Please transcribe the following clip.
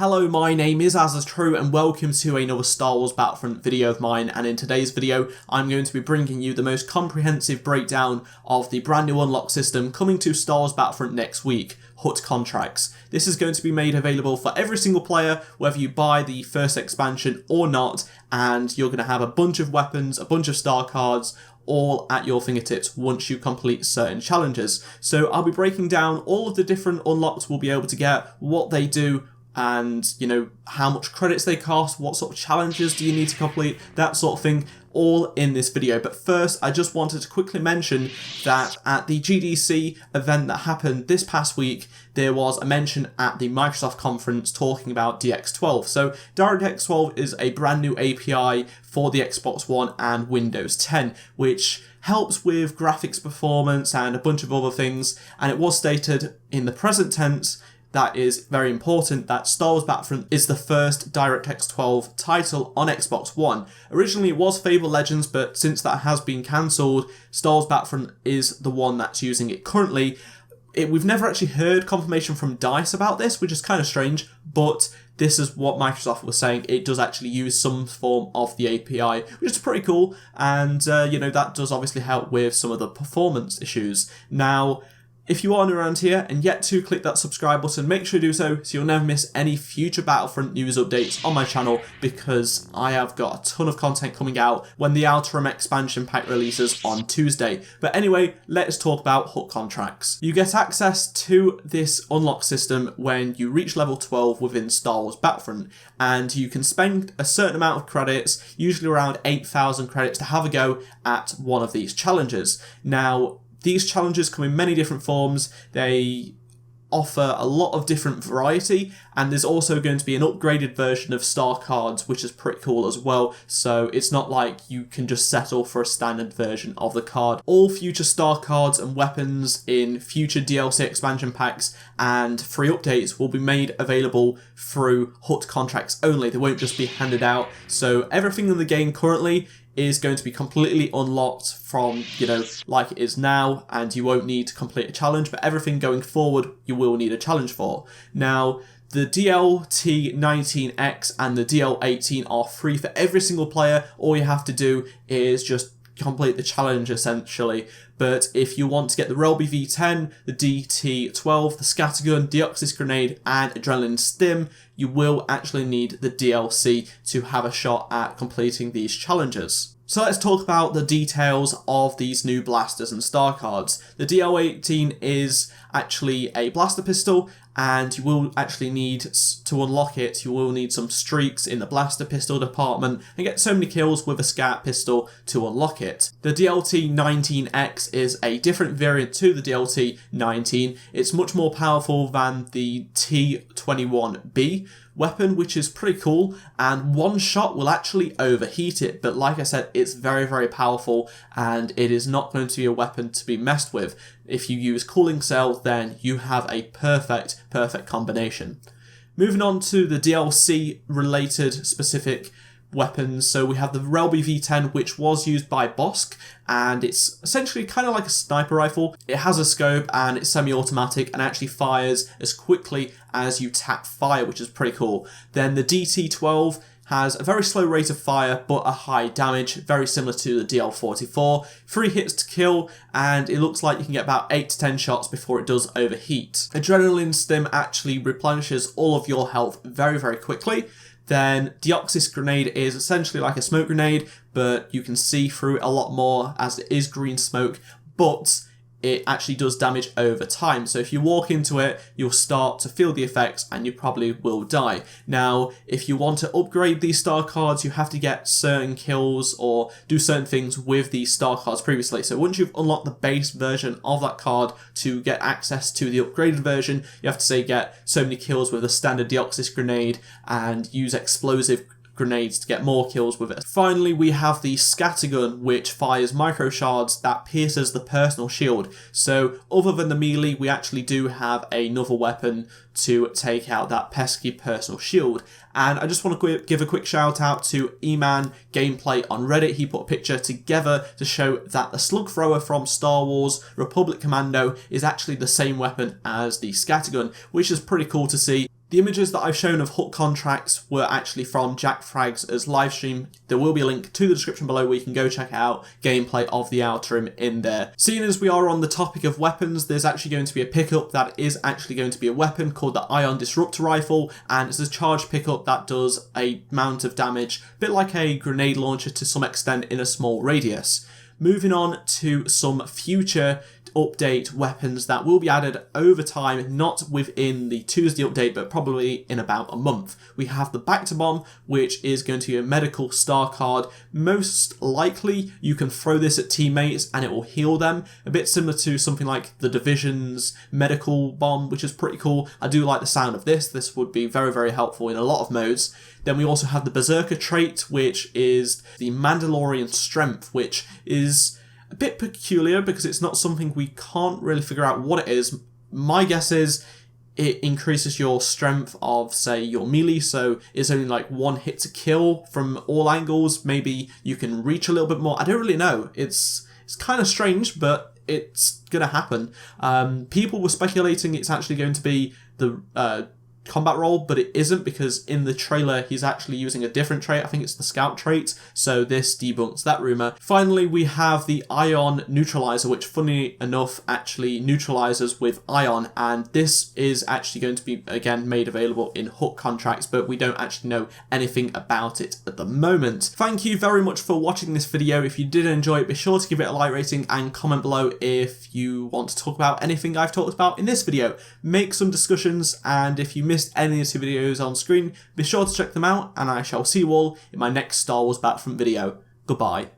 Hello, my name is AZZATRU and welcome to another Star Wars Battlefront video of mine, and in today's video I'm going to be bringing you the most comprehensive breakdown of the brand new unlock system coming to Star Wars Battlefront next week, Hutt contracts. This is going to be made available for every single player, whether you buy the first expansion or not, and you're going to have a bunch of weapons, a bunch of star cards, all at your fingertips once you complete certain challenges. So I'll be breaking down all of the different unlocks we'll be able to get, what they do, and how much credits they cost, what sort of challenges do you need to complete, that sort of thing, all in this video. But first, I just wanted to quickly mention that at the GDC event that happened this past week, there was a mention at the Microsoft conference talking about DX12. So DX12 is a brand new API for the Xbox One and Windows 10, which helps with graphics performance and a bunch of other things, and it was stated in the present tense that is very important that Star Wars Battlefront is the first DirectX 12 title on Xbox One. Originally it was Fable Legends, but since that has been cancelled, Star Wars Battlefront is the one that's using it currently. We've never actually heard confirmation from DICE about this, which is kind of strange, but this is what Microsoft was saying. It does actually use some form of the API, which is pretty cool, and that does obviously help with some of the performance issues. Now, if you are new around here and yet to click that subscribe button, make sure you do so you'll never miss any future Battlefront news updates on my channel, because I have got a ton of content coming out when the Outer Rim expansion pack releases on Tuesday. But anyway, let's talk about Hutt contracts. You get access to this unlock system when you reach level 12 within Star Wars Battlefront, and you can spend a certain amount of credits, usually around 8,000 credits, to have a go at one of these challenges. Now, these challenges come in many different forms. They offer a lot of different variety, and there's also going to be an upgraded version of star cards, which is pretty cool as well. So it's not like you can just settle for a standard version of the card. All future star cards and weapons in future DLC expansion packs and free updates will be made available through Hutt contracts only. They won't just be handed out. So everything in the game currently is going to be completely unlocked from, like it is now, and you won't need to complete a challenge, but everything going forward you will need a challenge for. Now, the DLT19X and the DL18 are free for every single player. All you have to do is just complete the challenge, essentially. But if you want to get the relby V10, the DT12, the Scattergun, Dioxis Grenade, and Adrenaline Stim, you will actually need the DLC to have a shot at completing these challenges. So let's talk about the details of these new blasters and star cards. The DL18 is actually a blaster pistol, and you will actually need to unlock it. You will need some streaks in the blaster pistol department and get so many kills with a scat pistol to unlock it. The DLT19X is a different variant to the DLT19. It's much more powerful than the T21B weapon, which is pretty cool, and one shot will actually overheat it, but like I said, it's very, very powerful, and it is not going to be a weapon to be messed with. If you use cooling cell, then you have a perfect combination. Moving on to the DLC related specific weapons, so we have the relby V10, which was used by Bosk, and it's essentially kind of like a sniper rifle. It has a scope and it's semi-automatic and actually fires as quickly as you tap fire, which is pretty cool. Then the DT12 has a very slow rate of fire but a high damage, very similar to the DL44. 3 hits to kill, and it looks like you can get about 8 to 10 shots before it does overheat. Adrenaline Stim actually replenishes all of your health very, very quickly. Then Dioxis Grenade is essentially like a smoke grenade, but you can see through it a lot more as it is green smoke, but it actually does damage over time. So if you walk into it, you'll start to feel the effects and you probably will die. Now, if you want to upgrade these star cards, you have to get certain kills or do certain things with these star cards previously. So once you've unlocked the base version of that card, to get access to the upgraded version, you have to say get so many kills with a standard Dioxis Grenade and use explosive grenades to get more kills with it. Finally, we have the Scattergun, which fires micro shards that pierces the personal shield. So other than the melee, we actually do have another weapon to take out that pesky personal shield. And I just want to give a quick shout out to E-Man Gameplay on Reddit. He put a picture together to show that the slug thrower from Star Wars Republic Commando is actually the same weapon as the Scattergun, which is pretty cool to see. The images that I've shown of Hutt contracts were actually from Jack Frags' livestream. There will be a link to the description below where you can go check out gameplay of the AZZATRU in there. Seeing as we are on the topic of weapons, there's actually going to be a pickup that is actually going to be a weapon called the Ion Disruptor Rifle, and it's a charged pickup that does a amount of damage, a bit like a grenade launcher to some extent in a small radius. Moving on to some future update weapons that will be added over time, not within the Tuesday update, but probably in about a month. We have the Bacta Bomb, which is going to be a medical star card. Most likely, you can throw this at teammates and it will heal them, a bit similar to something like the Division's medical bomb, which is pretty cool. I do like the sound of this. This would be very, very helpful in a lot of modes. Then we also have the Berserker Trait, which is the Mandalorian Strength, which is a bit peculiar because it's not something we can't really figure out what it is. My guess is it increases your strength of, say, your melee, so it's only like one hit to kill from all angles. Maybe you can reach a little bit more. I don't really know. It's kind of strange, but it's gonna happen. People were speculating it's actually going to be the combat role, but it isn't, because in the trailer he's actually using a different trait. I think it's the scout trait, so this debunks that rumor. Finally, we have the Ion Neutralizer, which funny enough actually neutralizes with Ion, and this is actually going to be again made available in Hutt contracts, but we don't actually know anything about it at the moment. Thank you very much for watching this video. If you did enjoy it, be sure to give it a like rating and comment below if you want to talk about anything I've talked about in this video. Make some discussions, and if you missed any of the videos on screen, be sure to check them out, and I shall see you all in my next Star Wars Battlefront video. Goodbye.